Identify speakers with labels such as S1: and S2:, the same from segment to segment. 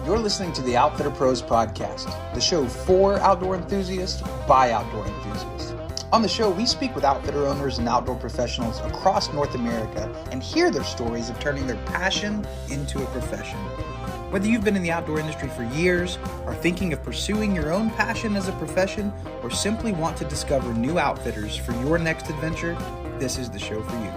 S1: You're listening to the Outfitter Pros Podcast, the show for outdoor enthusiasts by outdoor enthusiasts. On the show, we speak with outfitter owners and outdoor professionals across North America and hear their stories of turning their passion into a profession. Whether you've been in the outdoor industry for years, are thinking of pursuing your own passion as a profession, or simply want to discover new outfitters for your next adventure, this is the show for you.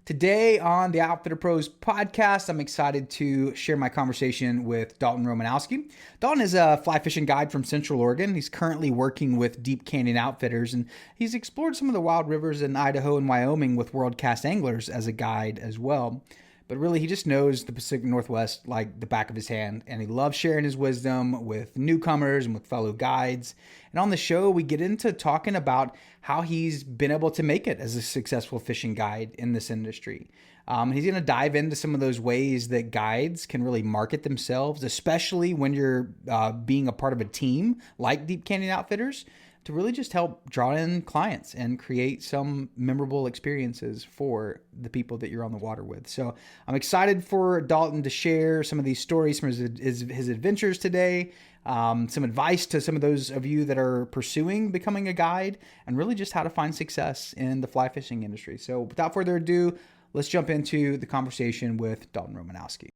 S1: Today on the Outfitter Pros podcast, I'm excited to share my conversation with Dalton Romanowski. Dalton is a fly fishing guide from Central Oregon. He's currently working with Deep Canyon Outfitters, and he's explored some of the wild rivers in Idaho and Wyoming with world-class anglers as a guide as well. But really, he just knows the Pacific Northwest like the back of his hand, and he loves sharing his wisdom with newcomers and with fellow guides. And on the show, we get into talking about how he's been able to make it as a successful fishing guide in this industry. He's going to dive into some of those ways that guides can really market themselves, especially when you're being a part of a team like Deep Canyon Outfitters, to really just help draw in clients and create some memorable experiences for the people that you're on the water with. So I'm excited for Dalton to share some of these stories from his adventures today, some advice to some of those of you that are pursuing becoming a guide, and really just how to find success in the fly fishing industry. So without further ado, let's jump into the conversation with Dalton Romanowski.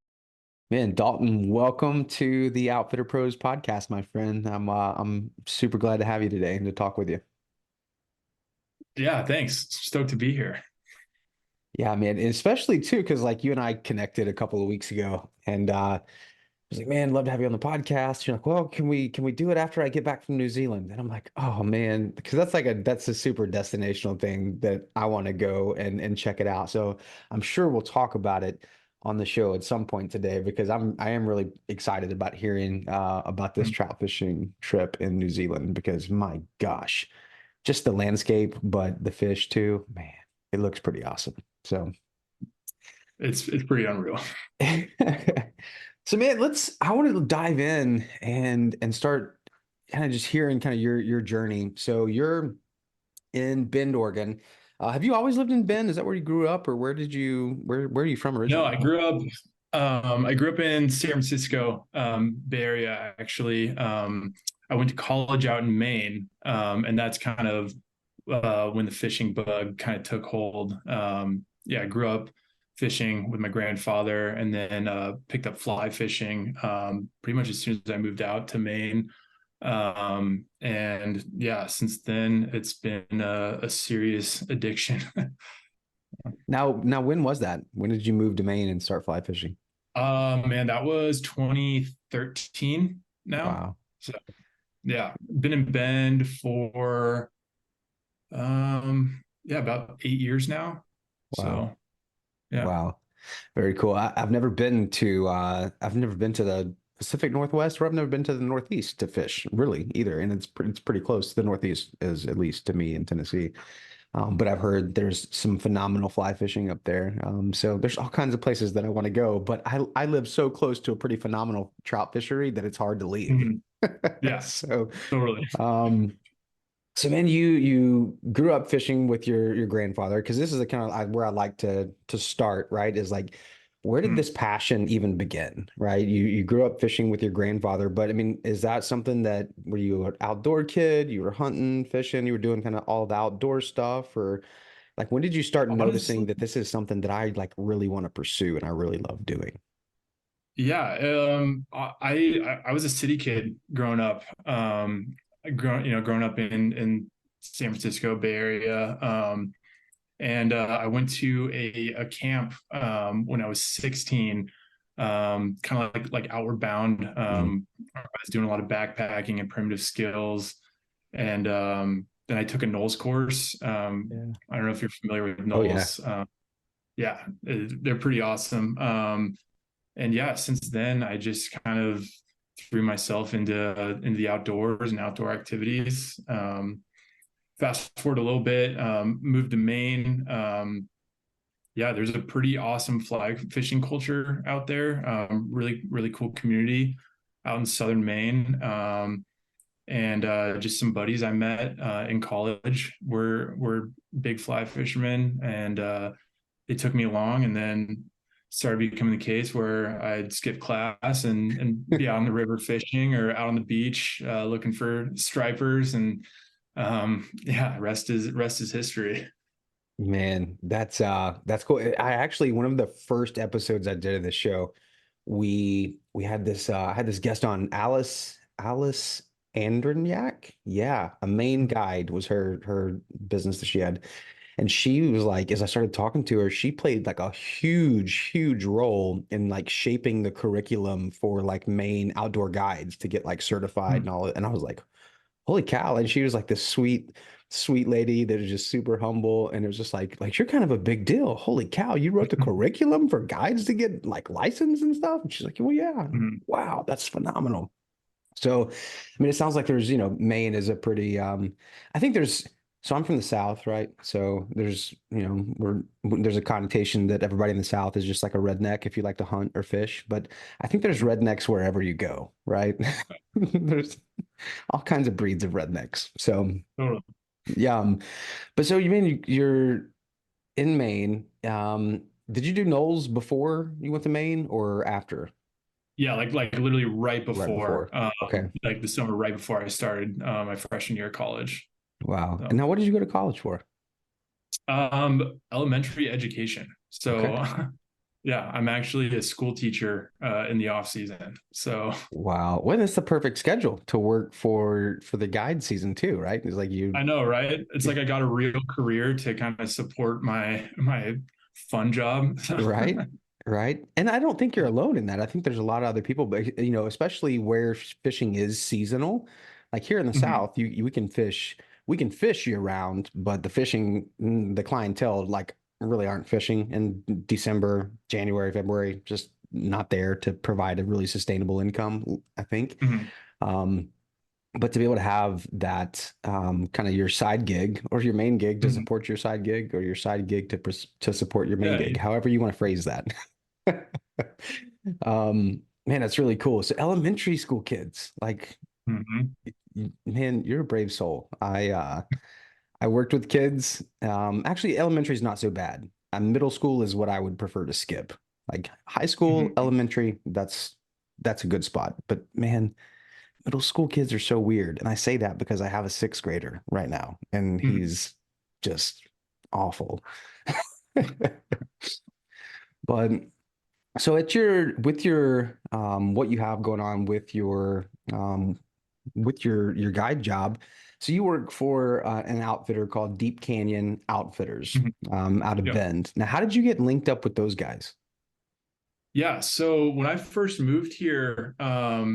S1: Man, Dalton, welcome to the Outfitter Pros podcast, my friend. I'm super glad to have you today and to talk with you.
S2: Yeah, thanks. Stoked to be here.
S1: Yeah, man, and especially too, because like you and I connected a couple of weeks ago, and I was like, man, love to have you on the podcast. You're like, well, can we do it after I get back from New Zealand? And I'm like, oh man, because that's a super destinational thing that I want to go and check it out. So I'm sure we'll talk about it on the show at some point today, because I am really excited about hearing about this trout fishing trip in New Zealand, because my gosh, just the landscape, but the fish too, man, it looks pretty awesome. So
S2: it's pretty unreal.
S1: So man, I wanted to dive in and start kind of just hearing kind of your journey. So you're in Bend, Oregon. Have you always lived in Bend? Is that where you grew up, or where are you from originally?
S2: No, I grew up in San Francisco, Bay Area, actually. I went to college out in Maine, and that's kind of when the fishing bug kind of took hold. I grew up fishing with my grandfather, and then picked up fly fishing pretty much as soon as I moved out to Maine. And yeah, since then it's been a serious addiction.
S1: Now, when was that? When did you move to Maine and start fly fishing?
S2: Man, that was 2013 now.
S1: Wow.
S2: So yeah, been in Bend for about 8 years now.
S1: Wow.
S2: So yeah.
S1: Wow. Very cool. I've never been to the Pacific Northwest, or I've never been to the Northeast to fish really either. And it's pretty close. The Northeast is, at least to me, in Tennessee. But I've heard there's some phenomenal fly fishing up there. So there's all kinds of places that I want to go, but I live so close to a pretty phenomenal trout fishery that it's hard to leave.
S2: Mm-hmm. Yeah.
S1: So
S2: totally.
S1: So man, you grew up fishing with your grandfather, because this is the kind of where I like to start, right? Is like, where did this passion even begin, right? You grew up fishing with your grandfather, but I mean, is that something that, were you an outdoor kid? You were hunting, fishing, you were doing kind of all the outdoor stuff, or like, when did you start noticing that this is something that I like really want to pursue and I really love doing?
S2: Yeah, I was a city kid growing up. Growing up in San Francisco Bay Area. And I went to a camp when I was 16, kind of like Outward Bound. I was doing a lot of backpacking and primitive skills. And then I took a NOLS course. I don't know if you're familiar with NOLS.
S1: Oh,
S2: yeah. They're pretty awesome. And yeah, since then, I just kind of threw myself into the outdoors and outdoor activities. Fast forward a little bit, moved to Maine. There's a pretty awesome fly fishing culture out there. Really, really cool community out in southern Maine. and just some buddies I met in college were big fly fishermen, and they took me along, and then started becoming the case where I'd skip class and be out on the river fishing or out on the beach looking for stripers, and yeah, rest is history.
S1: Man, that's cool. I actually one of the first episodes I did of this show, we had this I had this guest on, Alice Androniak. Yeah, a Maine guide was her business that she had. And she was like, as I started talking to her, she played like a huge role in like shaping the curriculum for like Maine outdoor guides to get like certified and all. And I was like, holy cow. And she was like this sweet lady that is just super humble. And it was just like you're kind of a big deal. Holy cow, you wrote the curriculum for guides to get like licensed and stuff. And she's like, well, yeah. Wow, that's phenomenal. So, I mean, it sounds like there's, Maine is a pretty, I think so I'm from the South, right? So there's, there's a connotation that everybody in the South is just like a redneck if you like to hunt or fish. But I think there's rednecks wherever you go, right? There's all kinds of breeds of rednecks. So,
S2: Totally.
S1: yeah. But so you mean you're in Maine. Did you do Knowles before you went to Maine or after?
S2: Yeah, like literally right
S1: Right
S2: before,
S1: before. Okay.
S2: like the summer right before I started my freshman year of college.
S1: Wow. And
S2: So,
S1: now what did you go to college for?
S2: elementary education.
S1: Okay.
S2: So, yeah, I'm actually a school teacher in the off season. So,
S1: Wow. Well, that's the perfect schedule to work for the guide season too, right? It's like you,
S2: I know, right? It's like I got a real career to kind of support my fun job.
S1: right? Right. And I don't think you're alone in that. I think there's a lot of other people, but especially where fishing is seasonal. Like here in the
S2: Mhm,
S1: South, we can fish year round, but the fishing, the clientele like really aren't fishing in December, January, February, just not there to provide a really sustainable income, I think.
S2: mhm,
S1: Um, but to be able to have that kind of your side gig or your main gig to
S2: mhm.
S1: support your side gig or your side gig to support your main
S2: Yeah.
S1: gig, however you want to phrase that. Man, that's really cool. So elementary school kids, like,
S2: Mhm,
S1: man, you're a brave soul. I worked with kids. Actually, elementary is not so bad. Middle school is what I would prefer to skip. Like high school,
S2: mhm,
S1: elementary, that's a good spot. But man, middle school kids are so weird. And I say that because I have a sixth grader right now, and
S2: mhm,
S1: he's just awful. But so at your with your what you have going on with your guide job, so you work for an outfitter called Deep Canyon Outfitters
S2: mhm.
S1: out of
S2: Yep.
S1: Bend. Now, how did you get linked up with those guys?
S2: Yeah. So when I first moved here, I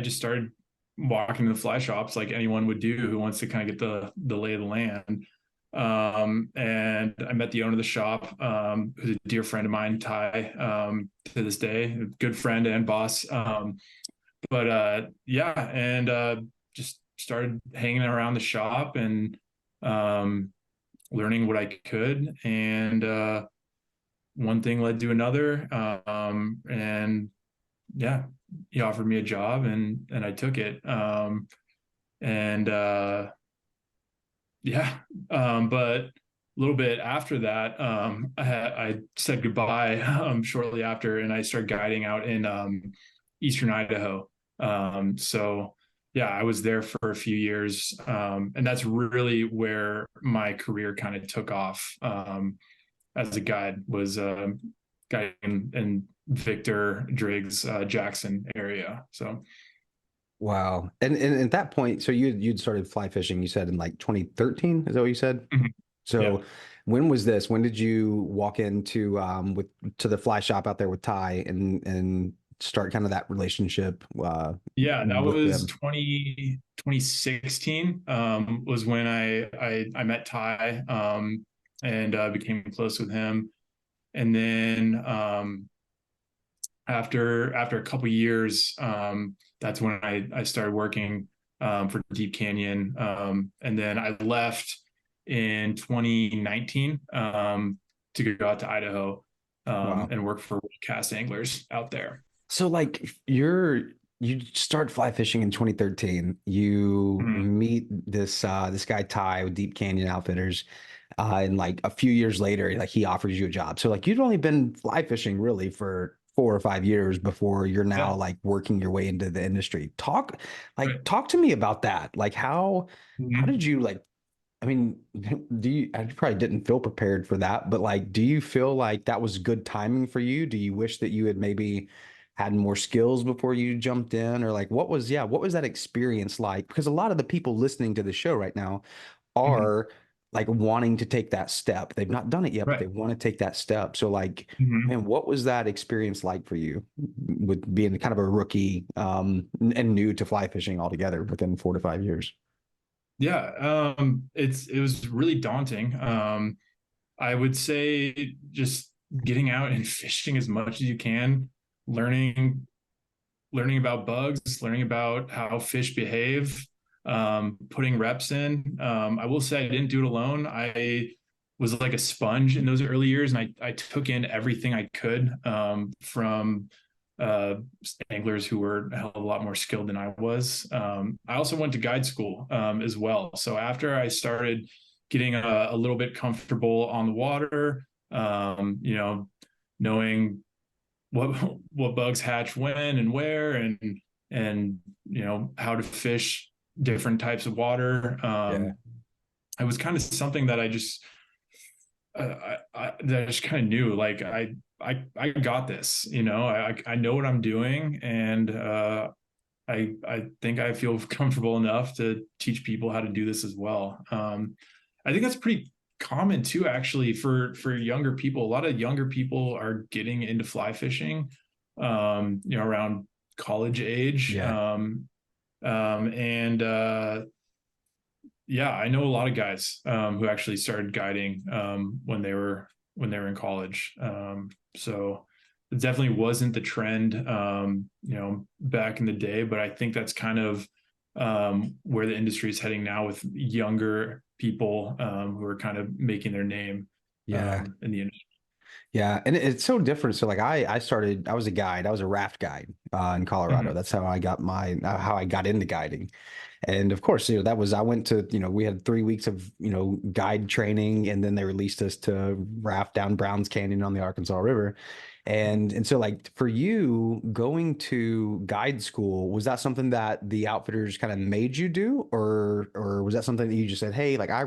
S2: just started walking to the fly shops like anyone would do who wants to kind of get the lay of the land. And I met the owner of the shop, who's a dear friend of mine, Ty, to this day, a good friend and boss. But yeah, and just started hanging around the shop and um, learning what I could, and one thing led to another, and yeah, he offered me a job, and I took it. And yeah, but a little bit after that, I said goodbye shortly after, and I started guiding out in Eastern Idaho. So yeah, I was there for a few years, and that's really where my career kind of took off as a guide. Was guiding in Victor Driggs Jackson area. So
S1: Wow. And at that point, so you'd started fly fishing, you said in like 2013, is that what you said?
S2: mhm, yeah.
S1: So when was this? When did you walk into with to the fly shop out there with Ty and start kind of that relationship
S2: Yeah, that
S1: with
S2: was
S1: them?
S2: 2016 was when I met Ty and became close with him. And then after a couple years, that's when I started working for Deep Canyon. And then I left in 2019 to go out to Idaho
S1: Wow.
S2: and work for cast anglers out there.
S1: So like
S3: you start fly fishing in 2013. You
S2: Mhm.
S3: meet this guy Ty with Deep Canyon Outfitters, and like a few years later, like he offers you a job. So like you'd only been fly fishing really for 4 or 5 years before you're now
S2: Yeah.
S3: like working your way into the industry.
S2: Right.
S3: Talk to me about that. Like how
S2: Mhm.
S3: did you like I mean, do you, I probably didn't feel prepared for that, but like, do you feel like that was good timing for you? Do you wish that you had maybe had more skills before you jumped in? Or like, what was that experience like? Because a lot of the people listening to the show right now
S2: Mhm.
S3: are like wanting to take that step. They've not done it yet, but
S2: Right.
S3: they want to take that step. So like,
S2: Mhm.
S3: man, what was that experience like for you with being kind of a rookie, and new to fly fishing altogether within 4 to 5 years?
S2: Yeah. It was really daunting. I would say just getting out and fishing as much as you can, learning learning about bugs, learning about how fish behave, putting reps in. I will say I didn't do it alone. I was like a sponge in those early years, and I took in everything I could from uh, anglers who were a hell of a lot more skilled than I was. I also went to guide school as well. So after I started getting a little bit comfortable on the water, knowing what what bugs hatch when and where, and how to fish different types of water.
S3: Yeah.
S2: It was kind of something that that I just kind of knew, like I got this. I know what I'm doing, and I think I feel comfortable enough to teach people how to do this as well. I think that's pretty common too, actually, for younger people. A lot of younger people are getting into fly fishing, around college age.
S3: Yeah.
S2: And Yeah, I know a lot of guys who actually started guiding when they were in college. So it definitely wasn't the trend, back in the day, but I think that's kind of where the industry is heading now, with younger people who are kind of making their name
S3: Yeah.
S2: in the industry.
S3: Yeah, and it's so different. So like I was a guide. I was a raft guide in Colorado.
S2: Mhm.
S3: That's how I got how I got into guiding. And of course, that was I went to, we had 3 weeks of, guide training, and then they released us to raft down Browns Canyon on the Arkansas River. And so like for you going to guide school, was that something that the outfitters kind of made you do, or was that something that you just said, "Hey, like I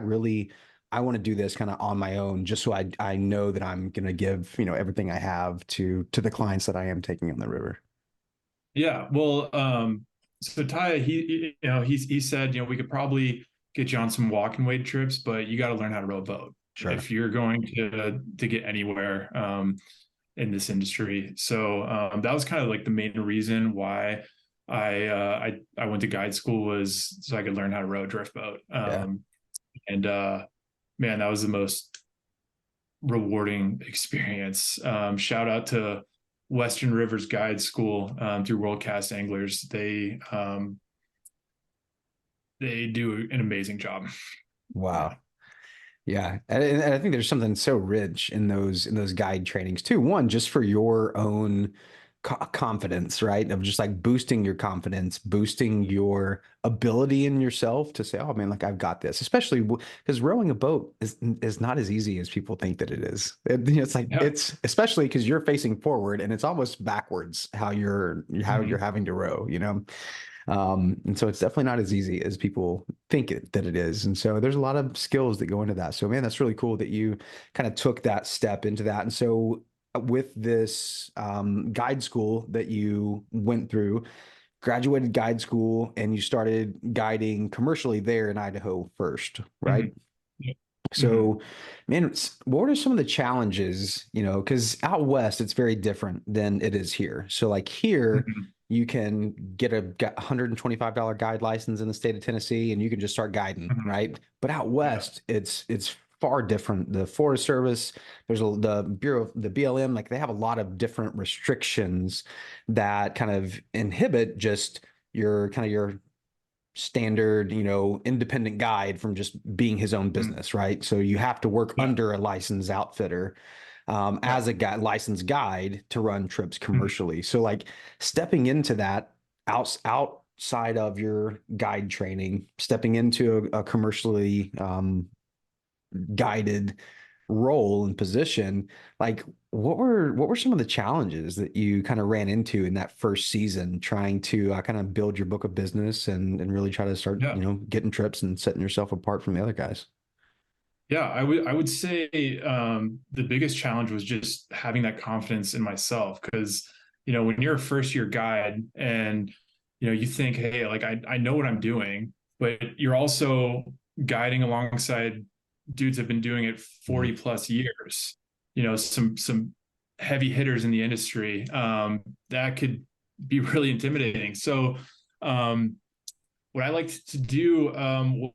S3: want to do this kind of on my own, just so I know that I'm going to give, everything I have to the clients that I am taking on the river."
S2: Yeah, well, so Ty, he said, we could probably get you on some walking weight trips, but you got to learn how to row a boat
S3: Sure.
S2: if you're going to get anywhere in this industry. So that was kind of like the main reason why I went to guide school, was so I could learn how to row a drift boat.
S3: Yeah.
S2: And Man, that was the most rewarding experience. Shout out to Western Rivers Guide School through World Cast Anglers. They do an amazing job. Yeah.
S3: Wow. Yeah, and I think there's something so rich in those guide trainings too. One, just for your own confidence, right? Of just like boosting your confidence, boosting your ability in yourself to say, "Oh man, like I've got this." Especially because rowing a boat is not as easy as people think that it is. It's like
S2: Yeah.
S3: it's especially because you're facing forward and it's almost backwards how you're
S2: Mhm.
S3: having to row. And so it's definitely not as easy as people think that it is. And so there's a lot of skills that go into that. So man, that's really cool that you kind of took that step into that. And so with this guide school that you went through, graduated guide school, and you started guiding commercially there in Idaho first, right?
S2: Mhm. Yeah. Mhm.
S3: So, man, what are some of the challenges, because out west it's very different than it is here. So, like here,
S2: Mhm.
S3: you can get a $125 guide license in the state of Tennessee, and you can just start guiding,
S2: Mhm.
S3: right? But out
S2: Yeah.
S3: west, it's far different. The Forest Service, the Bureau, the BLM, like they have a lot of different restrictions that kind of inhibit just your standard, independent guide from just being his own
S2: Mhm.
S3: business, right? So you have to work
S2: Yeah.
S3: under a licensed outfitter
S2: Yeah.
S3: as a licensed guide to run trips
S2: Mhm.
S3: commercially. So like stepping into that, outside of your guide training, stepping into a commercially guided role and position, like what were some of the challenges that you kind of ran into in that first season trying to kind of build your book of business and really try to start,
S2: Yeah.
S3: getting trips and setting yourself apart from the other guys?
S2: Yeah, I would say the biggest challenge was just having that confidence in myself because when you're a first year guide and you think, hey, like I know what I'm doing, but you're also guiding alongside dudes that have been doing it
S3: Mhm.
S2: 40 plus years. Some heavy hitters in the industry that could be really intimidating. So um, what I liked to do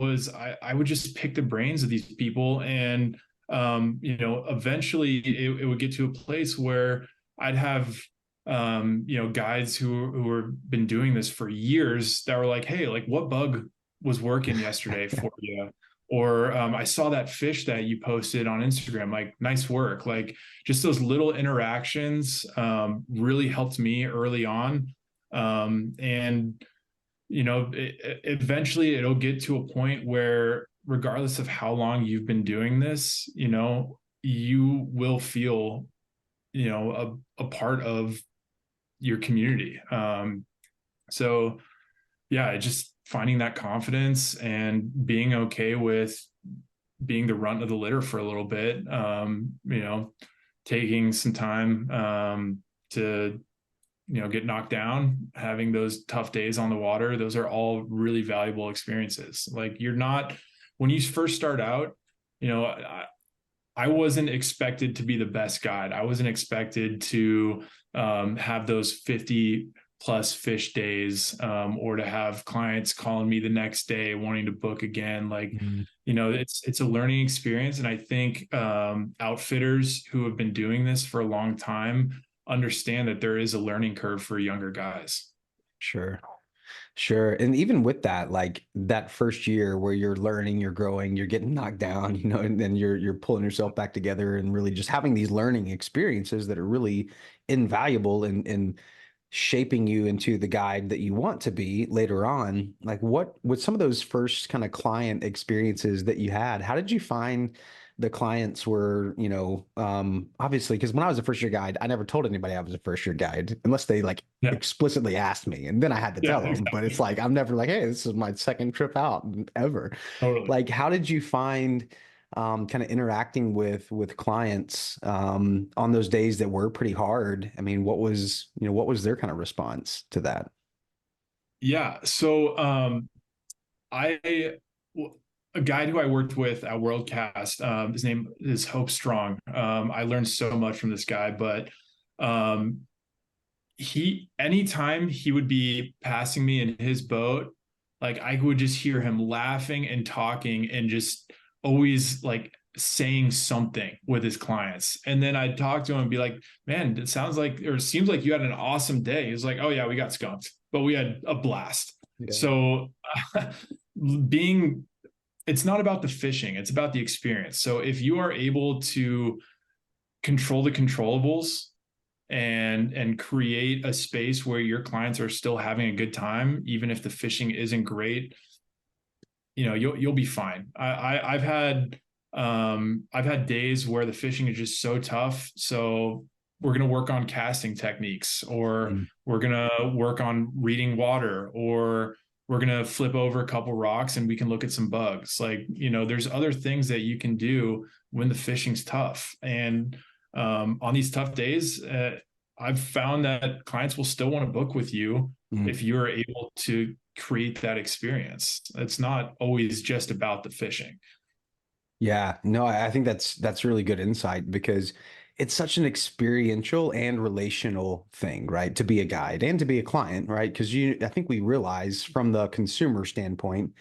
S2: was I would just pick the brains of these people, and eventually it would get to a place where I'd have guys who have been doing this for years that were like, hey, like what bug was working yesterday for you? Or I saw that fish that you posted on Instagram. Like, nice work. Like, just those little interactions really helped me early on. And eventually it'll get to a point where regardless of how long you've been doing this, you will feel, a part of your community. So yeah, just finding that confidence and being okay with being the runt of the litter for a little bit, taking some time to get knocked down, having those tough days on the water, those are all really valuable experiences. Like you're not, when you first start out, I wasn't expected to be the best guide. I wasn't expected to have those 50 plus fish days or to have clients calling me the next day wanting to book again. Like,
S3: Mhm.
S2: it's a learning experience. And I think outfitters who have been doing this for a long time understand that there is a learning curve for younger guys.
S3: Sure. Sure. And even with that, like that first year where you're learning, you're growing, you're getting knocked down, and then you're pulling yourself back together and really just having these learning experiences that are really invaluable in shaping you into the guide that you want to be later on. Like what with some of those first kind of client experiences that you had, how did you find the clients were, obviously, because when I was a first year guide, I never told anybody I was a first year guide unless they like
S2: Yeah.
S3: explicitly asked me, and then I had to
S2: Yeah,
S3: tell them. But it's
S2: exactly.
S3: like I'm never like, hey, this is my second trip out ever.
S2: Totally.
S3: Like, how did you find kind of interacting with clients on those days that were pretty hard? I mean, what was their kind of response to that?
S2: Yeah. So I a guide who I worked with at Worldcast, his name is Hope Strong. I learned so much from this guy, but um, he anytime he would be passing me in his boat, like I would just hear him laughing and talking and just always like saying something with his clients. And then I'd talk to him and be like, man, it sounds like or it seems like you had an awesome day. He was like, oh yeah, we got skunked, but we had a blast.
S3: Yeah.
S2: So being it's not about the fishing, it's about the experience. So if you are able to control the controllables and create a space where your clients are still having a good time even if the fishing isn't great, you'll be fine. I've had days where the fishing is just so tough, so we're going to work on casting techniques, or
S3: Mm.
S2: we're going to work on reading water, or we're going to flip over a couple rocks and we can look at some bugs. Like, there's other things that you can do when the fishing's tough. And on these tough days, I've found that clients will still want to book with you
S3: Mm.
S2: if you're able to create that experience. It's not always just about the fishing.
S3: Yeah, no, I think that's really good insight because it's such an experiential and relational thing, right? To be a guide and to be a client, right? Because I think we realize from the consumer standpoint,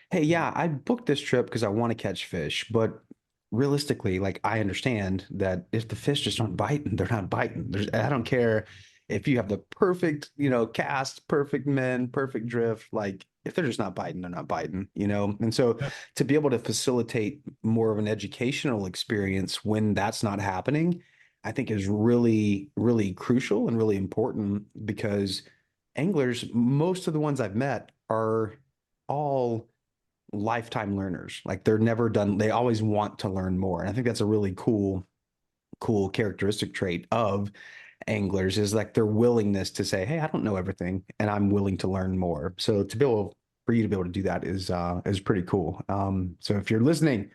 S3: hey, yeah, I booked this trip because I want to catch fish, but realistically, like I understand that if the fish just aren't biting, they're not biting. I don't care if you have the perfect, cast, perfect men, perfect drift. Like if they're just not biting, they're not biting. And so
S2: Yeah.
S3: to be able to facilitate more of an educational experience when that's not happening, I think is really, really crucial and really important because anglers, most of the ones I've met are all lifetime learners. Like they're never done, they always want to learn more. And I think that's a really cool characteristic trait of anglers is like their willingness to say, hey, I don't know everything and I'm willing to learn more. So to be able for you to be able to do that is pretty cool. So if you're listening,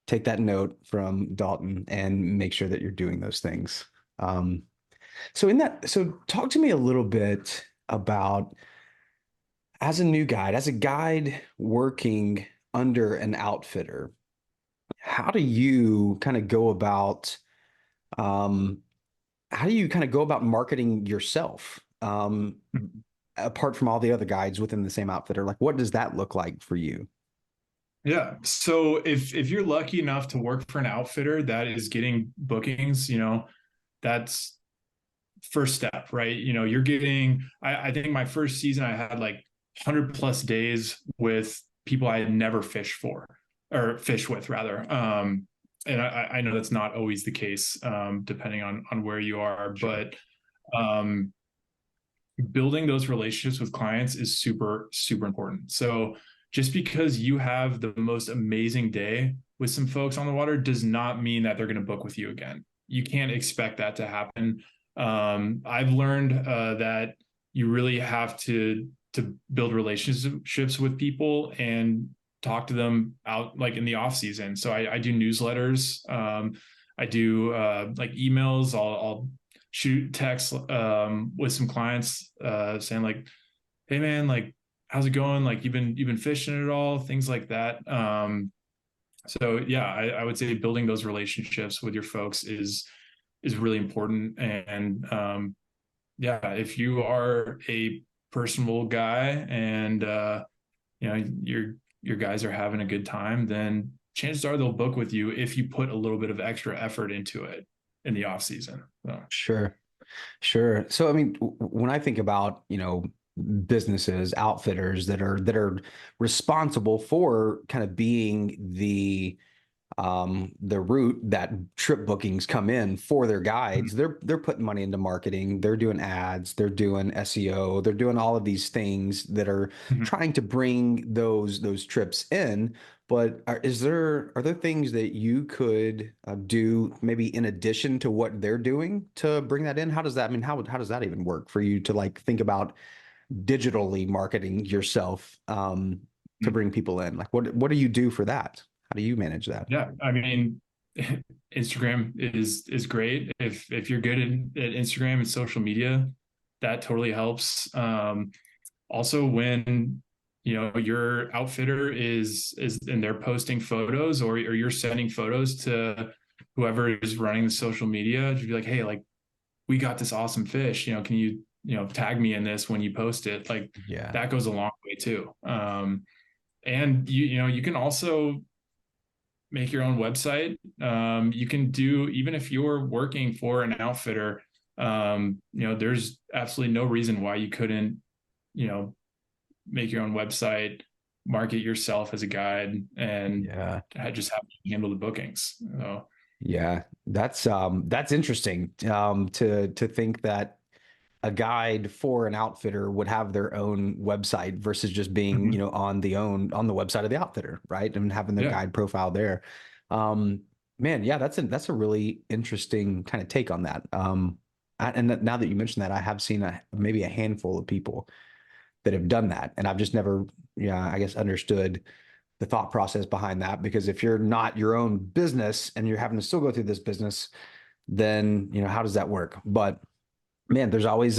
S3: take that note from Dalton and make sure that you're doing those things. So talk to me a little bit about as a new guide, as a guide working under an outfitter, how do you kind of go about um, how do you kind of go about marketing yourself apart from all the other guides within the same outfitter? Like, what does that look like for you?
S2: Yeah. So if you're lucky enough to work for an outfitter that is getting bookings, that's first step, right? You're getting, I think my first season, I had like 100 plus days with people I had never fished for or fished with rather. And I know that's not always the case, depending on where you are,
S3: Sure.
S2: but um, building those relationships with clients is super, super important. So just because you have the most amazing day with some folks on the water does not mean that they're going to book with you again. You can't expect that to happen. I've learned that you really have to build relationships with people and talk to them out like in the off season. So I do newsletters. I do like emails. I'll shoot texts with some clients saying like, "Hey man, like how's it going? Like you've been fishing it all, things like that." So yeah, I would say building those relationships with your folks is really important. And yeah, if you are a personable guy and your guys are having a good time, then chances are they'll book with you if you put a little bit of extra effort into it in the off season. So.
S3: Sure. Sure. So, I mean, when I think about, businesses, outfitters that are responsible for kind of being the route that trip bookings come in for their
S2: Mhm.
S3: guides, they're putting money into marketing, they're doing ads, they're doing SEO, they're doing all of these things that are
S2: Mhm.
S3: trying to bring those trips in. But are there things that you could do maybe in addition to what they're doing to bring that in? How does that, I mean, how does that even work for you to like think about digitally marketing yourself to bring people in? Like what do you do for that? How do you manage that?
S2: Yeah, I mean, Instagram is great. If you're good at Instagram and social media, that totally helps. Also, when your outfitter is and they're posting photos or you're sending photos to whoever is running the social media, to be like, hey, like we got this awesome fish. Can you tag me in this when you post it? Like
S3: Yeah.
S2: that goes a long way too. And you can also make your own website. You can do, even if you're working for an outfitter, there's absolutely no reason why you couldn't, you know, make your own website, market yourself as a guide, and
S3: Yeah.
S2: just have to handle the bookings. So,
S3: Yeah. That's interesting. To think that a guide for an outfitter would have their own website versus just being,
S2: mhm.
S3: on the website of the outfitter, right? And having their
S2: Yeah.
S3: guide profile there. Um, Man, yeah, that's a really interesting kind of take on that. Now that you mentioned that, I have seen maybe a handful of people that have done that, and I've just never, yeah, I guess understood the thought process behind that. Because if you're not your own business and you're having to still go through this business, then how does that work? But man, there's always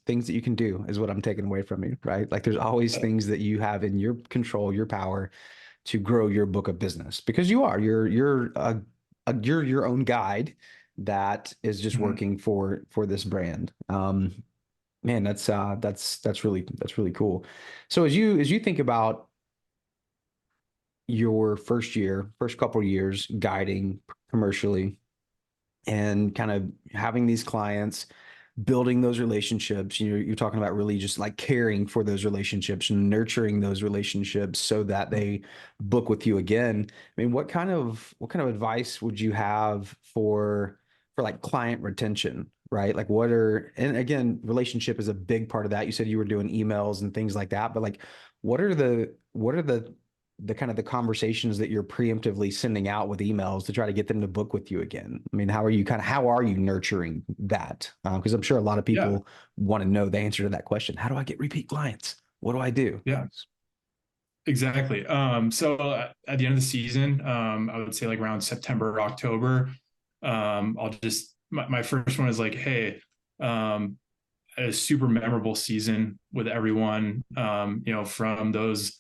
S3: things that you can do is what I'm taking away from you, right? Like there's always things that you have in your control, your power to grow your book of business because you're your own guide that is just
S2: Mhm.
S3: working for this brand. Man, that's really cool. So as you think about your first couple of years guiding commercially and kind of having these clients, building those relationships, you're talking about really just like caring for those relationships and nurturing those relationships so that they book with you again. I mean, what kind of advice would you have for like client retention, right? Like and again, relationship is a big part of that. You said you were doing emails and things like that, but like, what are the kind of the conversations that you're preemptively sending out with emails to try to get them to book with you again? I mean, how are you nurturing that? Because I'm sure a lot of
S2: Yeah.
S3: people want to know the answer to that question. How do I get repeat clients? What do I do?
S2: Yeah. Exactly. So at the end of the season, I would say like around September, October, I'll just my first one is like, hey, a super memorable season with everyone. From those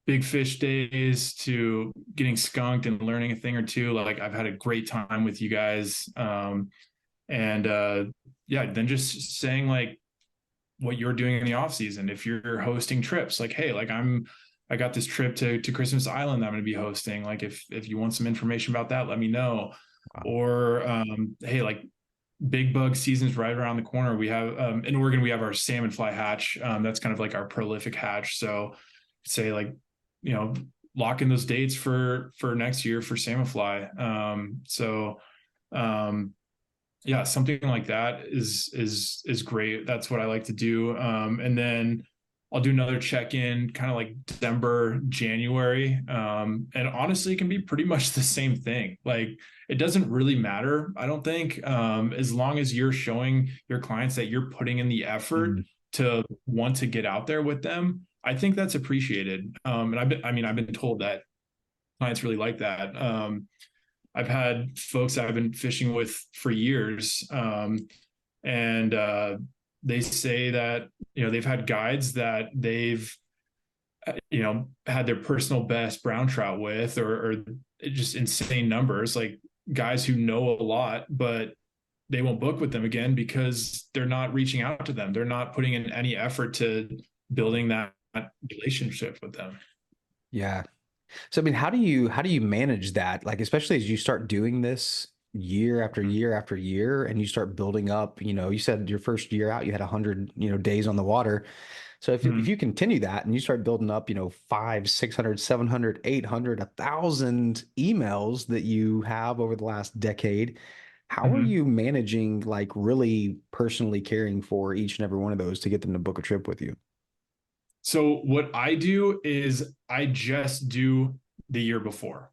S2: big fish days to getting skunked and learning a thing or two. Like I've had a great time with you guys. And yeah, then just saying like what you're doing in the off season. If you're hosting trips, like, hey, like I got this trip to Christmas Island that I'm going to be hosting. Like if you want some information about that, let me know.
S3: Wow.
S2: Or hey, like big bug season's right around the corner. We have in Oregon, we have our salmon fly hatch. That's kind of like our prolific hatch. So say like, you know, lock in those dates for next year for salmon fly. Yeah, something like that is great. That's what I like to do. And then I'll do another check-in kind of like December, January. And honestly, it can be pretty much the same thing. Like it doesn't really matter, I don't think, as long as you're showing your clients that you're putting in the effort
S3: Mm.
S2: to want to get out there with them. I think that's appreciated. And I've been told that clients really like that. I've had folks that I've been fishing with for years, and they say that they've had guides that they've had their personal best brown trout with, or just insane numbers, like guys who know a lot, but they won't book with them again because they're not reaching out to them. They're not putting in any effort to building that relationship with them.
S3: Yeah. So I mean, how do you manage that? Like, especially as you start doing this year after year after year, and you start building up, you said your first year out, you had 100, days on the water. So if
S2: Mhm.
S3: you continue that and you start building up, 500, 600, 700, 800, 1,000 emails that you have over the last decade, how are
S2: Mhm.
S3: you managing, like, really personally caring for each and every one of those to get them to book a trip with you?
S2: So what I do is I just do the year before.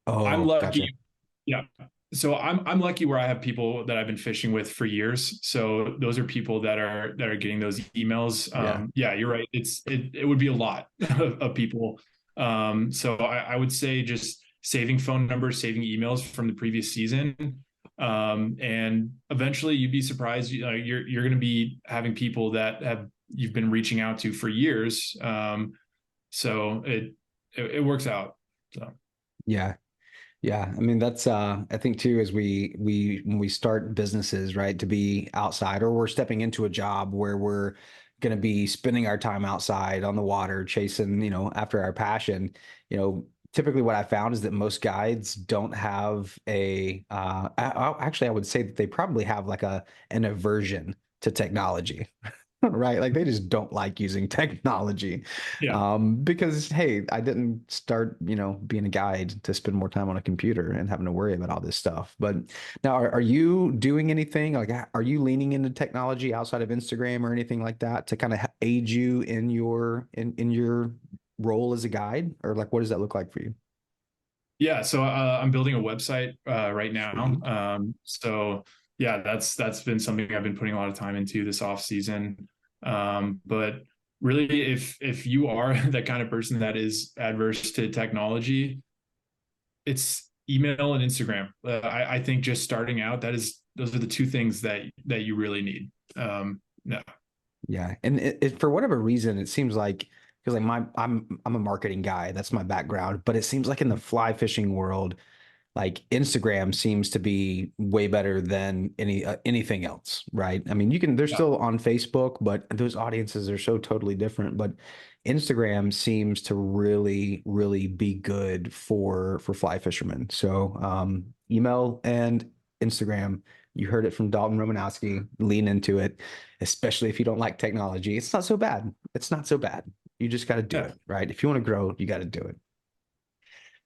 S2: I'm
S3: Oh, gotcha.
S2: lucky. Yeah. So I'm lucky where I have people that I've been fishing with for years. So those are people that are getting those emails.
S3: Yeah.
S2: Yeah, you're right. It would be a lot of people. So I would say just saving phone numbers, saving emails from the previous season. And eventually you'd be surprised. You're going to be having people that have you've been reaching out to for years. So it works out. So
S3: Yeah. Yeah, I mean that's I think too, as we when we start businesses, right, to be outside, or we're stepping into a job where we're going to be spending our time outside on the water chasing, after our passion, typically what I found is that most guides don't have actually I would say that they probably have like an aversion to technology. Right. Like they just don't like using technology.
S2: yeah.
S3: Because hey, I didn't start, being a guide to spend more time on a computer and having to worry about all this stuff. But now are you doing anything like, are you leaning into technology outside of Instagram or anything like that to kind of aid you in your role as a guide? Or like what does that look like for you?
S2: Yeah, so I'm building a website right now.
S3: Sweet.
S2: So yeah, that's been something I've been putting a lot of time into this off season. But really, if you are that kind of person that is adverse to technology, it's email and Instagram. I think just starting out, those are the two things that you really need. No,
S3: Yeah, and for whatever reason, it seems like because like I'm a marketing guy, that's my background, but it seems like in the fly fishing world, like Instagram seems to be way better than anything else, right? I mean, they're
S2: yeah,
S3: still on Facebook, but those audiences are so totally different. But Instagram seems to really, really be good for fly fishermen. So email and Instagram. You heard it from Dalton Romanowski. Lean into it, especially if you don't like technology. It's not so bad. It's not so bad. You just got to do
S2: yeah.
S3: it, right? If you want to grow, you got to do it.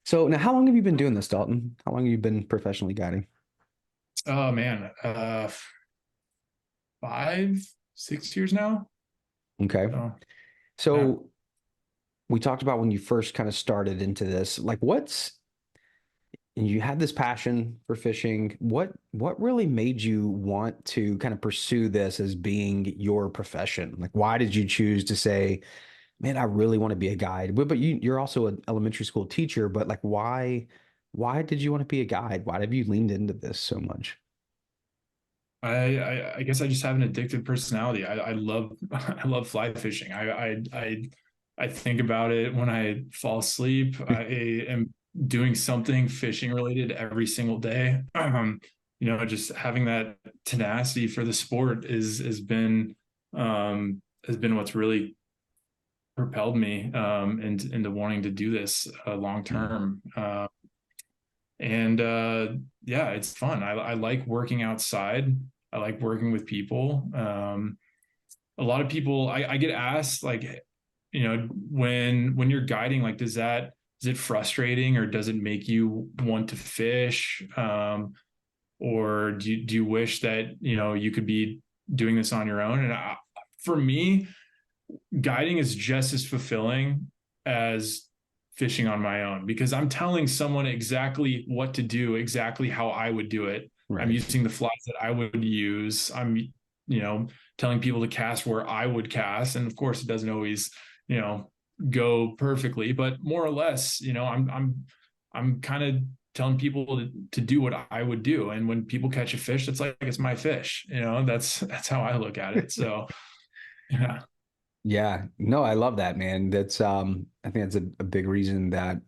S3: So now, how long have you been doing this, Dalton? How long have you been professionally guiding?
S2: Oh man, 5, 6 years now.
S3: Okay.
S2: So, yeah.
S3: So we talked about when you first kind of started into this, like you had this passion for fishing. What really made you want to kind of pursue this as being your profession? Like, why did you choose to say, man, I really want to be a guide? But you're also an elementary school teacher, but like, why did you want to be a guide? Why have you leaned into this so much?
S2: I guess I just have an addictive personality. I love I love fly fishing. I think about it when I fall asleep. I am doing something fishing related every single day. Just having that tenacity for the sport is has been what's really propelled me into wanting to do this long term. And Yeah, it's fun. I like working outside. I like working with people. A lot of people, I get asked like, when you're guiding, like, is it frustrating or does it make you want to fish? Or do you wish that, you could be doing this on your own? And for me, guiding is just as fulfilling as fishing on my own because I'm telling someone exactly what to do, exactly how I would do it. I'm
S3: Right.
S2: using the flies that I would use. I'm, telling people to cast where I would cast. And of course, it doesn't always, you know, go perfectly, but more or less, I'm kind of telling people to do what I would do. And when people catch a fish, it's like it's my fish. That's how I look at it. So yeah.
S3: Yeah, no, I love that, man. That's I think that's a big reason that,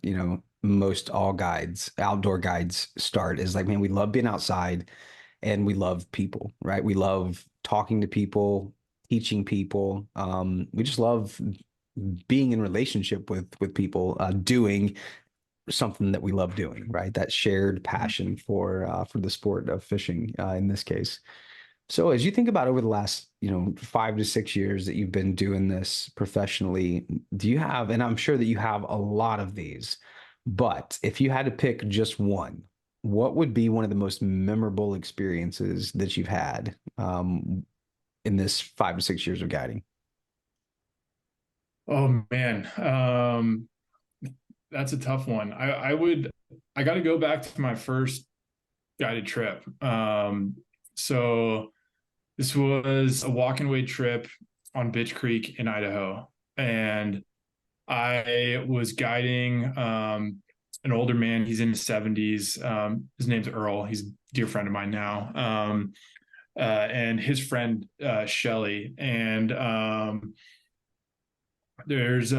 S3: most all guides, outdoor guides start is like, man, we love being outside and we love people, right? We love talking to people, teaching people. We just love being in relationship with people, doing something that we love doing, right? That shared passion for the sport of fishing, in this case. So as you think about over the last, 5 to 6 years that you've been doing this professionally, do you have, and I'm sure that you have a lot of these, but if you had to pick just one, what would be one of the most memorable experiences that you've had, in this 5 to 6 years of guiding?
S2: Oh man. That's a tough one. I got to go back to my first guided trip. So this was a walk and wade trip on Bitch Creek in Idaho. And I was guiding an older man. He's in his 70s. His name's Earl. He's a dear friend of mine now. And his friend, Shelly. And there's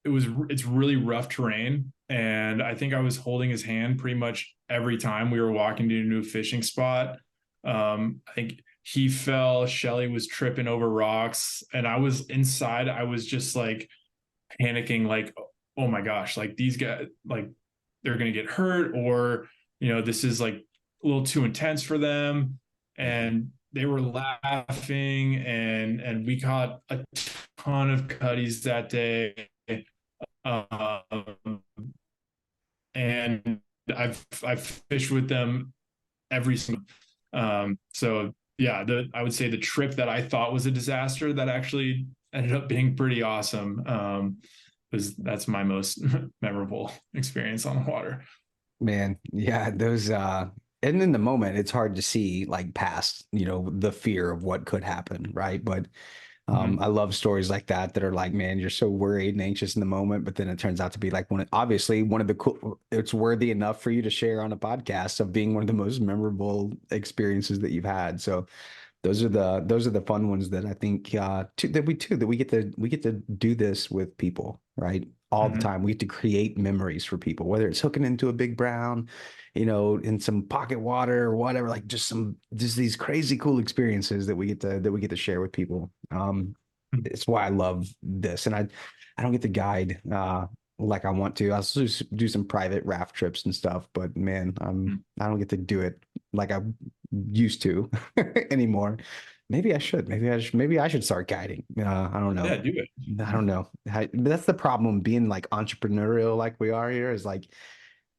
S2: it's really rough terrain. And I think I was holding his hand pretty much every time we were walking to a new fishing spot. I think he fell, Shelly was tripping over rocks, and I was inside. I was just like panicking, like, oh my gosh, like these guys, like they're gonna get hurt, or this is like a little too intense for them. And they were laughing, and we caught a ton of cutties that day. Um, and I've fished with them every single. So yeah, I would say the trip that I thought was a disaster that actually ended up being pretty awesome. Was That's my most memorable experience on the water.
S3: Man, yeah, those and in the moment it's hard to see like past, the fear of what could happen, right? But I
S2: Mm-hmm.
S3: love stories like that are like, man, you're so worried and anxious in the moment, but then it turns out to be like obviously one of the cool, it's worthy enough for you to share on a podcast of being one of the most memorable experiences that you've had. So those are the fun ones that I think that we get to do this with people, right? All the
S2: Mm-hmm.
S3: time. We get to create memories for people, whether it's hooking into a big brown, in some pocket water or whatever, like just these crazy cool experiences that we get to share with people. It's why I love this. And I don't get to guide like I want to. I'll just do some private raft trips and stuff, but man, I don't get to do it like I used to anymore. Maybe I should. Maybe I should start guiding. I don't
S2: Yeah,
S3: know.
S2: do it.
S3: I don't know. But that's the problem being like entrepreneurial like we are here is like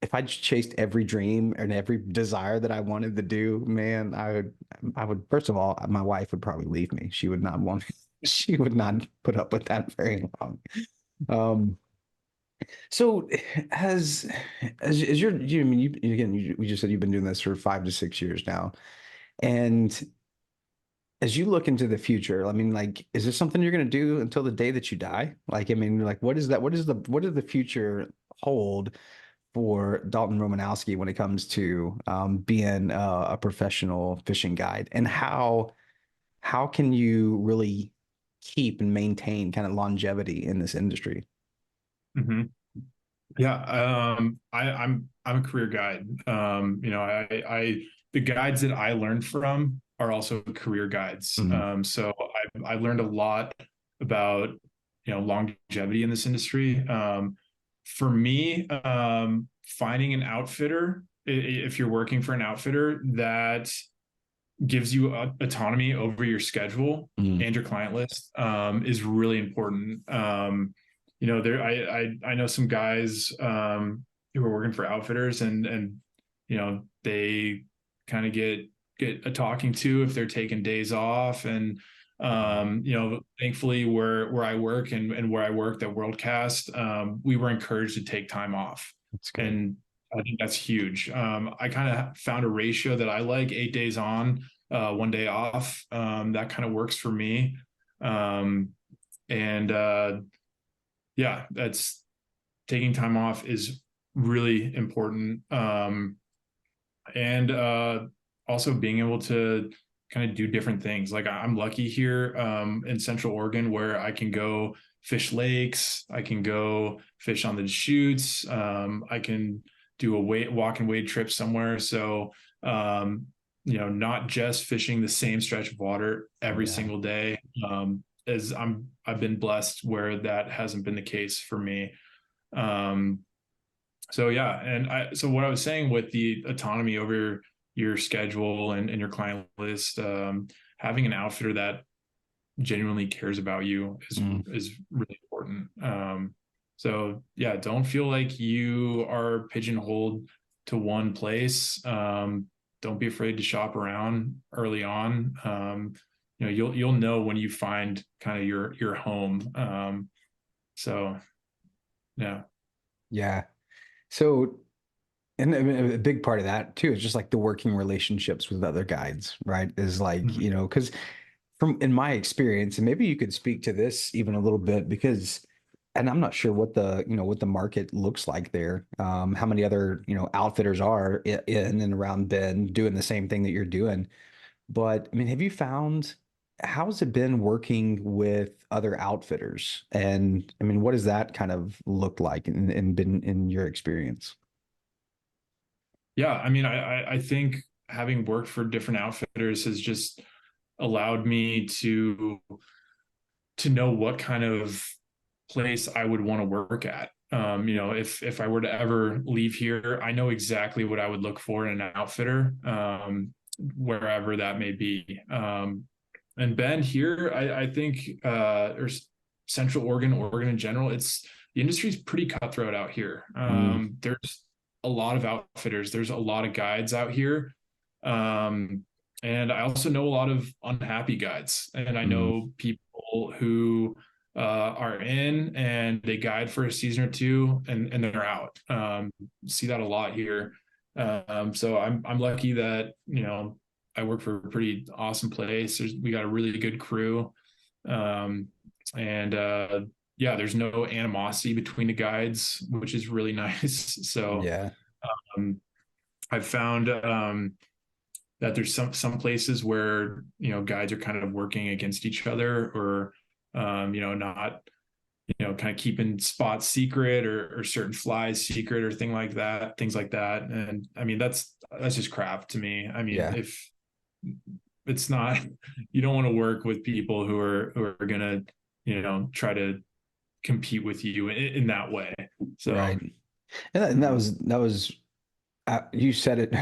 S3: if I just chased every dream and every desire that I wanted to do, man, I would, first of all, my wife would probably leave me. She would not want, she would not put up with that very long. Um, so as I mean, we just said you've been doing this for 5 to 6 years now. And as you look into the future, I mean, like, is this something you're going to do until the day that you die? Like, I mean, like, what is that? What does the future hold for Dalton Romanowski when it comes to being a professional fishing guide, and how can you really keep and maintain kind of longevity in this industry?
S2: Mm-hmm. Yeah, I'm a career guide. I the guides that I learned from are also career guides.
S3: Mhm.
S2: So I learned a lot about longevity in this industry. For me, finding an outfitter, if you're working for an outfitter that gives you autonomy over your schedule
S3: Mhm.
S2: and your client list, is really important. There I know some guys who are working for outfitters, and they kind of get a talking to if they're taking days off. And thankfully where I work and where I worked at WorldCast, we were encouraged to take time off.
S3: That's good.
S2: And I think that's huge. I kind of found a ratio that I like: 8 days on, 1 day off. That kind of works for me. And yeah, that's taking time off is really important. And also being able to kind of do different things. Like, I'm lucky here in Central Oregon, where I can go fish lakes, I can go fish on the chutes, I can do a walk and wade trip somewhere. So not just fishing the same stretch of water every
S3: Yeah.
S2: single day. As I've been blessed where that hasn't been the case for me. Um, so yeah, so what I was saying with the autonomy over your schedule and your client list, having an outfitter that genuinely cares about you is really important. So yeah, don't feel like you are pigeonholed to one place. Don't be afraid to shop around early on. You'll know when you find kind of your home. So yeah.
S3: Yeah. So, and I mean, a big part of that too is just like the working relationships with other guides, right? Is like,
S2: Mhm.
S3: because from in my experience, and maybe you could speak to this even a little bit, because, and I'm not sure what the market looks like there. How many other, outfitters are in and around Bend doing the same thing that you're doing. But I mean, have you found, how's it been working with other outfitters? And I mean, what does that kind of look like and been in your experience?
S2: Yeah, I mean, I think having worked for different outfitters has just allowed me to know what kind of place I would want to work at. If I were to ever leave here, I know exactly what I would look for in an outfitter, wherever that may be. And Bend here, I think, or Central Oregon, Oregon in general, the industry is pretty cutthroat out here.
S3: Mm,
S2: There's a lot of outfitters. There's a lot of guides out here. Um, and I also know a lot of unhappy guides, and I
S3: mm,
S2: know people who are in and they guide for a season or two, and they're out. See that a lot here. So I'm lucky that I work for a pretty awesome place. We got a really good crew, um, and yeah, there's no animosity between the guides, which is really nice. So
S3: yeah.
S2: um, I've found that there's some places where guides are kind of working against each other, or not kind of keeping spots secret, or certain flies secret, or things like that. And I mean, that's just crap to me. I mean,
S3: Yeah.
S2: if it's not, you don't want to work with people who are gonna try to compete with you in that way. So
S3: Right. And that was you said it.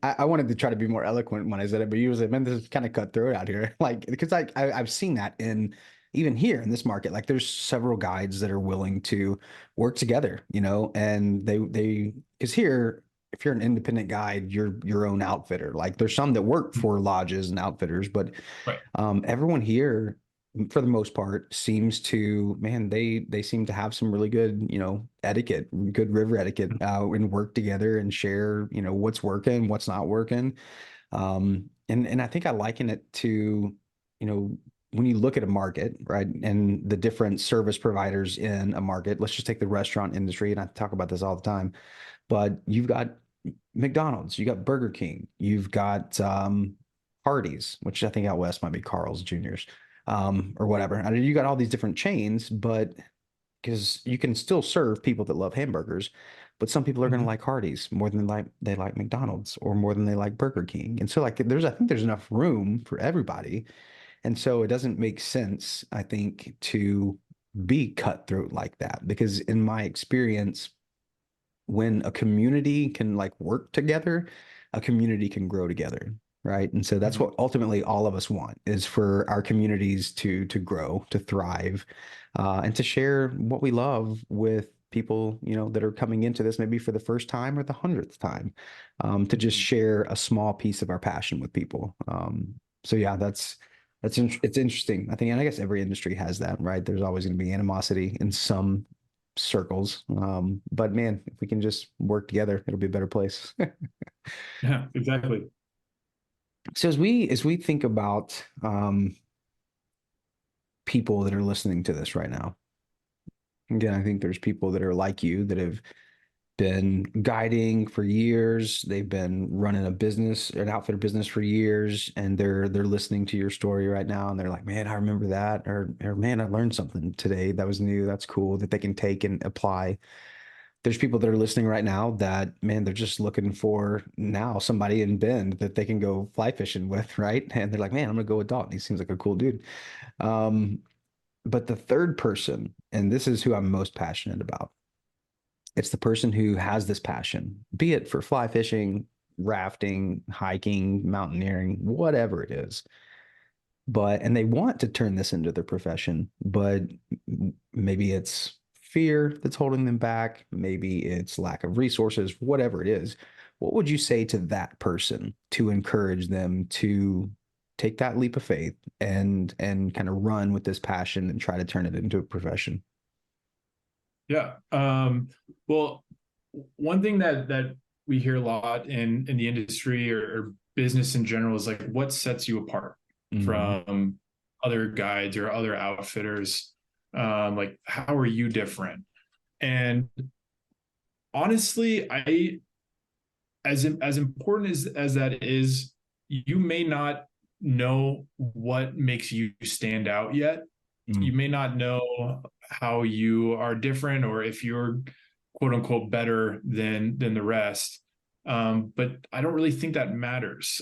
S3: I wanted to try to be more eloquent when I said it, but you was like, man, this is kind of cutthroat out here. Like, because I've seen that in even here in this market. Like, there's several guides that are willing to work together, and they because here, if you're an independent guide, you're your own outfitter. Like there's some that work for lodges and outfitters, but
S2: Right.
S3: everyone here, for the most part, seems to, man, they seem to have some really good, etiquette, good river etiquette, and work together and share, what's working, what's not working. And I think I liken it to, when you look at a market, right, and the different service providers in a market. Let's just take the restaurant industry, and I talk about this all the time. But you've got McDonald's, you got Burger King, you've got Hardee's, which I think out west might be Carl's Jr.'s, or whatever. I mean, you got all these different chains, but because you can still serve people that love hamburgers, but some people are going to
S2: Mhm.
S3: like Hardee's more than they like McDonald's or more than they like Burger King. And so like I think there's enough room for everybody. And so it doesn't make sense, I think, to be cutthroat like that because in my experience, when a community can like work together, a community can grow together, right? And so that's
S2: Mhm.
S3: what ultimately all of us want is for our communities to grow, to thrive, and to share what we love with people, that are coming into this maybe for the first time or the 100th time, to just
S2: Mhm.
S3: share a small piece of our passion with people. So yeah, it's interesting. I think, and I guess every industry has that, right? There's always going to be animosity in some circles. But man, if we can just work together, it'll be a better place.
S2: Yeah, exactly.
S3: So as we think about people that are listening to this right now, again, I think there's people that are like you that have been guiding for years. They've been running a business, an outfitter business for years, and they're listening to your story right now, and they're like, "Man, I remember that," or "Man, I learned something today that was new. That's cool that they can take and apply." There's people that are listening right now that, man, they're just looking for now somebody in Bend that they can go fly fishing with, right? And they're like, man, I'm gonna go with Dalton. He seems like a cool dude. Um, but the third person, and this is who I'm most passionate about, it's the person who has this passion, be it for fly fishing, rafting, hiking, mountaineering, whatever it is. And they want to turn this into their profession, but maybe it's fear that's holding them back. Maybe it's lack of resources, whatever it is. What would you say to that person to encourage them to take that leap of faith and kind of run with this passion and try to turn it into a profession?
S2: Yeah. Well, one thing that we hear a lot in the industry or business in general is like what sets you apart
S3: Mm-hmm.
S2: from other guides or other outfitters. Like how are you different? And honestly, I as important as that is, you may not know what makes you stand out yet. You
S3: Mm-hmm.
S2: may not know how you are different or if you're quote unquote better than the rest. But I don't really think that matters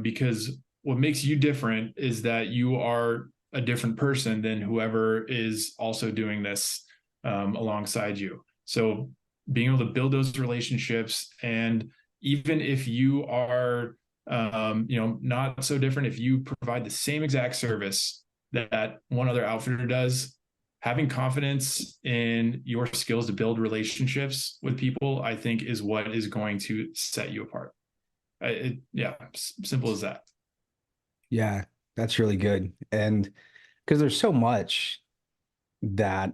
S2: because what makes you different is that you are a different person than whoever is also doing this alongside you. So being able to build those relationships, and even if you are not so different, if you provide the same exact service that one other outfitter does, having confidence in your skills to build relationships with people, I think, is what is going to set you apart. Yeah, simple as that.
S3: Yeah, that's really good. And because there's so much that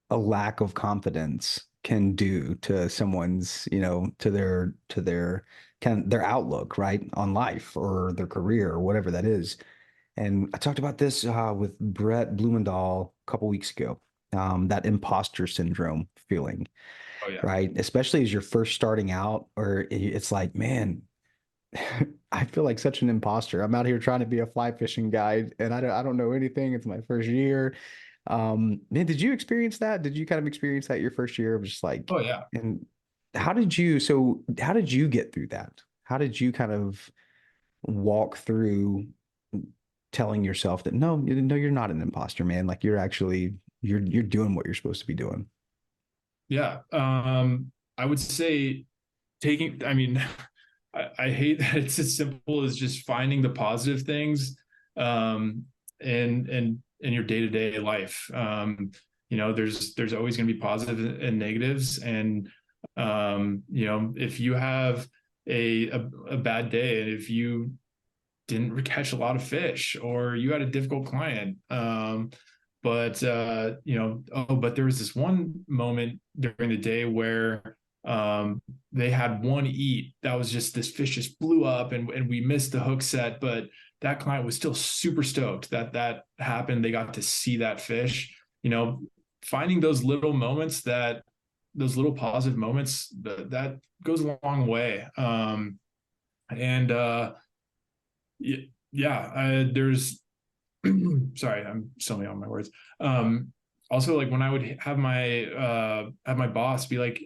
S3: a lack of confidence can do to someone's, to their kind of their outlook, right, on life or their career or whatever that is. And I talked about this with Brett Blumendahl a couple weeks ago. That imposter syndrome feeling,
S2: Oh yeah.
S3: right? Especially as you're first starting out, or it's like, man, I feel like such an imposter. I'm out here trying to be a fly fishing guide, and I don't know anything. It's my first year. Man, did you experience that? Did you kind of experience that your first year of just like,
S2: Oh yeah.
S3: and how did you get through that? How did you kind of walk through telling yourself that no, you're not an imposter, man. Like you're doing what you're supposed to be doing.
S2: Yeah. I would say taking, I mean, I hate that it's as simple as just finding the positive things in your day-to-day life. There's always going to be positive and negatives, and If you have a bad day, and if you didn't catch a lot of fish, or you had a difficult client, but there was this one moment during the day where they had one eat that was just, this fish just blew up, and we missed the hook set, but that client was still super stoked that that happened. They got to see that fish. Finding those little moments, those little positive moments, that goes a long way. And there's sorry, I'm stumbling on my words. Also, like, when I would have my boss be like,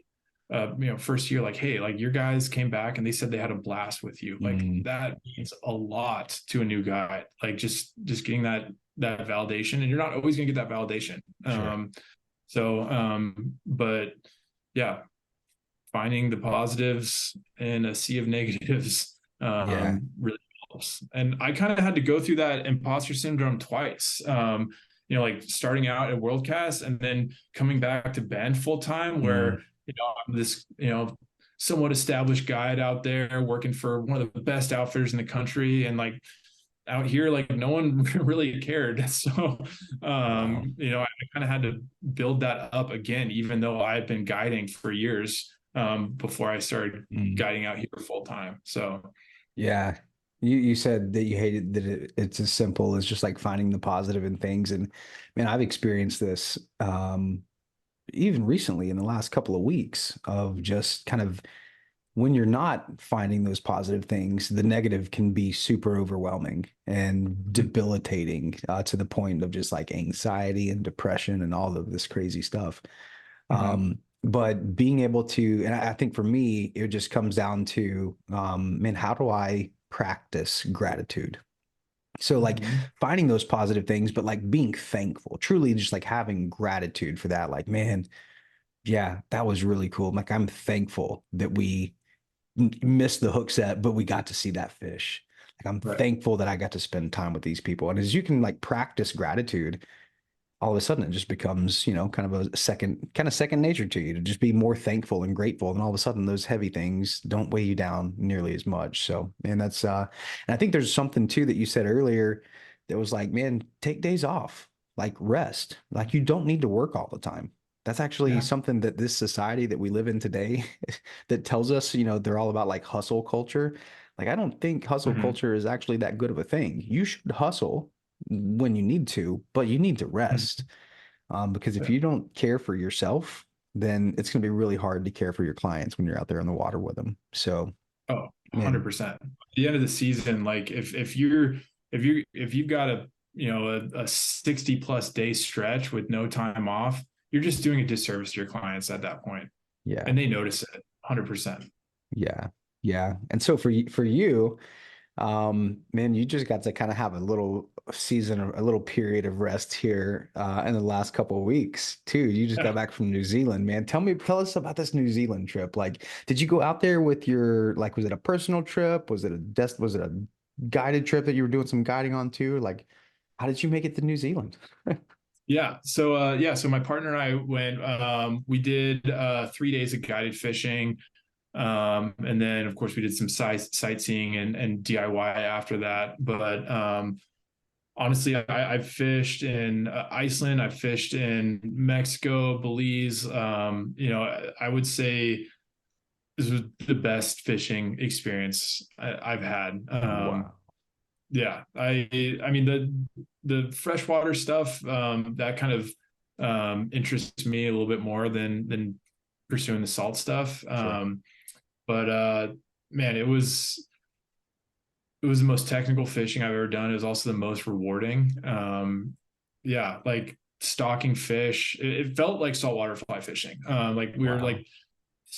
S2: first year, like, hey, like, your guys came back and they said they had a blast with you. Like, that means a lot to a new guy. Like, just getting that validation, and you're not always gonna get that validation.
S3: Sure.
S2: But yeah, finding the positives in a sea of negatives really helps. And I kind of had to go through that imposter syndrome twice. Like, starting out at WorldCast and then coming back to band full time, where I'm this somewhat established guide out there working for one of the best outfitters in the country, and like, out here, like, no one really cared. So I kind of had to build that up again, even though I've been guiding for years before I started guiding out here full time. So
S3: Yeah. You said that you hated that it's as simple as just like finding the positive in things. And man, I've experienced this even recently in the last couple of weeks of just kind of, when you're not finding those positive things, the negative can be super overwhelming and debilitating to the point of just like anxiety and depression and all of this crazy stuff. But being able to, and I think for me, it just comes down to, man, how do I practice gratitude? So like finding those positive things, but like being thankful, truly just like having gratitude for that. Like, man, yeah, that was really cool. Like, I'm thankful that we missed the hook set, but we got to see that fish. Like, I'm thankful that I got to spend time with these people. And as you can like practice gratitude, all of a sudden it just becomes, kind of a second nature to you to just be more thankful and grateful. And all of a sudden those heavy things don't weigh you down nearly as much. So, man, that's and I think there's something too that you said earlier that was like, man, take days off, like rest. Like, you don't need to work all the time. That's actually something that this society that we live in today that tells us, they're all about like hustle culture. Like, I don't think hustle culture is actually that good of a thing. You should hustle when you need to, but you need to rest. Because if you don't care for yourself, then it's going to be really hard to care for your clients when you're out there in the water with them. So,
S2: 100%. At the end of the season, like, if you've got a 60 plus day stretch with no time off, you're just doing a disservice to your clients at that point.
S3: yeah.
S2: And they notice it 100%.
S3: Yeah. Yeah. And so for you, man, you just got to kind of have a little season, a little period of rest here in the last couple of weeks too. You just got back from New Zealand, man. Tell us about this New Zealand trip. Like, did you go out there with like, was it a personal trip? Was it a guided trip that you were doing some guiding on too? Like, how did you make it to New Zealand?
S2: Yeah. So my partner and I went, we did 3 days of guided fishing. And then of course we did some sightseeing and DIY after that. But honestly, I've fished in Iceland, I've fished in Mexico, Belize. I would say this was the best fishing experience I've had.
S3: Wow.
S2: Yeah, I mean, the freshwater stuff, that kind of interests me a little bit more than pursuing the salt stuff.
S3: Sure.
S2: But man, it was the most technical fishing I've ever done. It was also the most rewarding. Yeah, like stalking fish. It felt like saltwater fly fishing. Like we were like,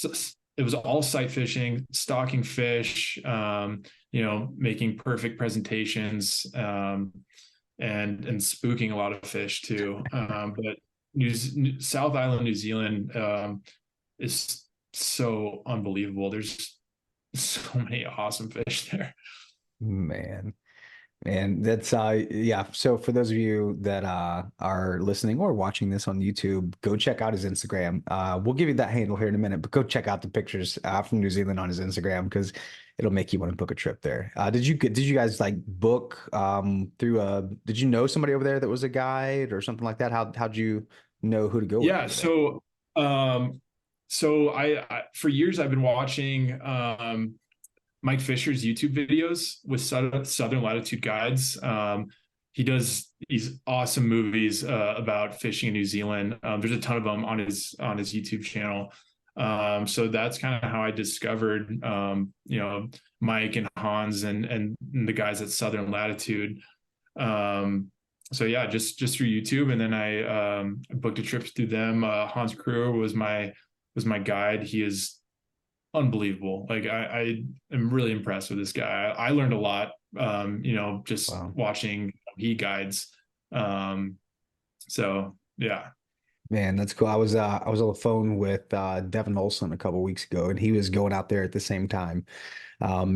S2: it was all sight fishing, stalking fish, making perfect presentations, and spooking a lot of fish too. But South Island, New Zealand, is so unbelievable. There's so many awesome fish there.
S3: Man. And that's yeah. So for those of you that are listening or watching this on YouTube, go check out his Instagram. We'll give you that handle here in a minute, but go check out the pictures from New Zealand on his Instagram because it'll make you want to book a trip there. Did you guys like book through did you know somebody over there that was a guide or something like that? How'd you know who to go with
S2: Yeah.
S3: over there?
S2: So I for years I've been watching Mike Fisher's YouTube videos with Southern Latitude Guides. He does these awesome movies about fishing in New Zealand. There's a ton of them on his YouTube channel. So that's kind of how I discovered, Mike and Hans and the guys at Southern Latitude. So yeah, just through YouTube, and then I booked a trip through them. Hans Kruer was my guide. He is unbelievable. Like I am really impressed with this guy. I learned a lot, just
S3: Wow.
S2: watching he guides. So yeah.
S3: Man, that's cool. I was on the phone with Devin Olson a couple weeks ago, and he was going out there at the same time.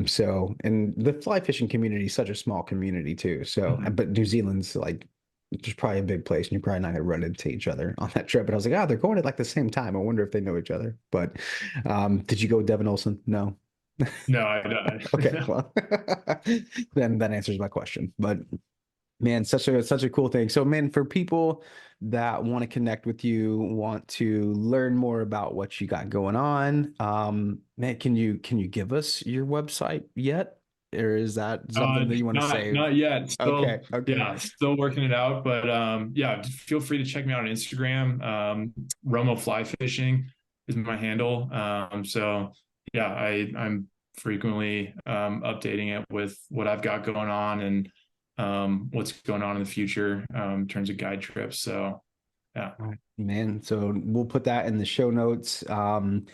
S3: So, and the fly fishing community is such a small community too. So,
S2: Mhm.
S3: but New Zealand's like, there's probably a big place, and you're probably not gonna run into each other on that trip. But I was like, they're going at like the same time. I wonder if they know each other. But did you go with Devin Olson? No.
S2: No, I
S3: Okay,
S2: don't.
S3: well, then that answers my question. But man, such a cool thing. So, man, for people that want to connect with you, want to learn more about what you got going on, man, can you give us your website yet? Or is that something that you want to save?
S2: Not yet.
S3: Okay,
S2: Still,
S3: okay.
S2: yeah, still working it out. But yeah, feel free to check me out on Instagram. Romo Fly Fishing is my handle. So yeah, I'm frequently updating it with what I've got going on and what's going on in the future in terms of guide trips. So yeah.
S3: All right, man. So we'll put that in the show notes. And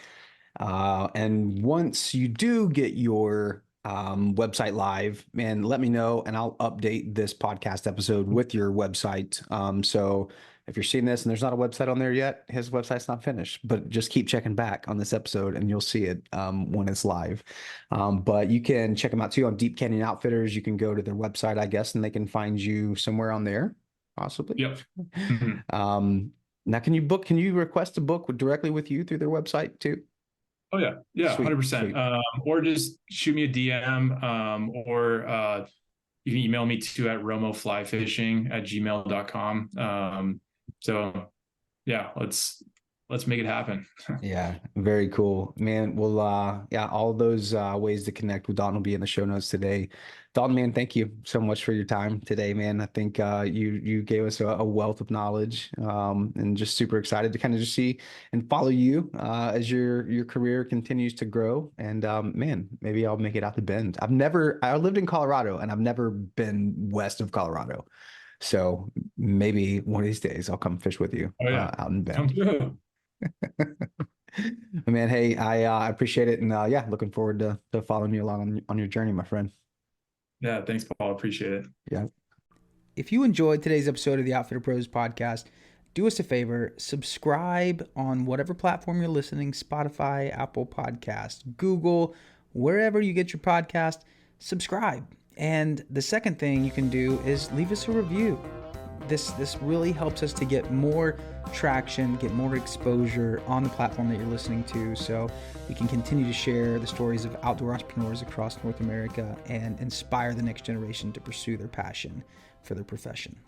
S3: once you do get your website live, man, let me know and I'll update this podcast episode with your website. So if you're seeing this and there's not a website on there yet, his website's not finished, but just keep checking back on this episode and you'll see it when it's live. But you can check them out too on Deep Canyon Outfitters. You can go to their website, I guess, and they can find you somewhere on there, possibly.
S2: Yep. Mhm.
S3: Now, can you request a book directly with you through their website too?
S2: Oh yeah, yeah,
S3: Sweet,
S2: 100%.
S3: sweet.
S2: Or just shoot me a DM, or you can email me too at romoflyfishing@gmail.com. So yeah, let's make it happen.
S3: Yeah, very cool, man. Well, yeah, all those ways to connect with Dalton will be in the show notes today. Dalton, man, thank you so much for your time today, man. I think you gave us a wealth of knowledge, and just super excited to kind of just see and follow you as your career continues to grow. And man, maybe I'll make it out to Bend. I lived in Colorado, and I've never been west of Colorado. So maybe one of these days I'll come fish with you
S2: Oh yeah,
S3: out in
S2: come
S3: Bend.
S2: through.
S3: Man, hey, I appreciate it, and yeah, looking forward to following you along on your journey, my friend.
S2: Yeah, thanks, Paul. Appreciate it.
S3: Yeah.
S1: If you enjoyed today's episode of the Outfitter Pros podcast, do us a favor, subscribe on whatever platform you're listening, Spotify, Apple Podcast, Google, wherever you get your podcast, subscribe. And the second thing you can do is leave us a review. This really helps us to get more traction, get more exposure on the platform that you're listening to, so we can continue to share the stories of outdoor entrepreneurs across North America and inspire the next generation to pursue their passion for their profession.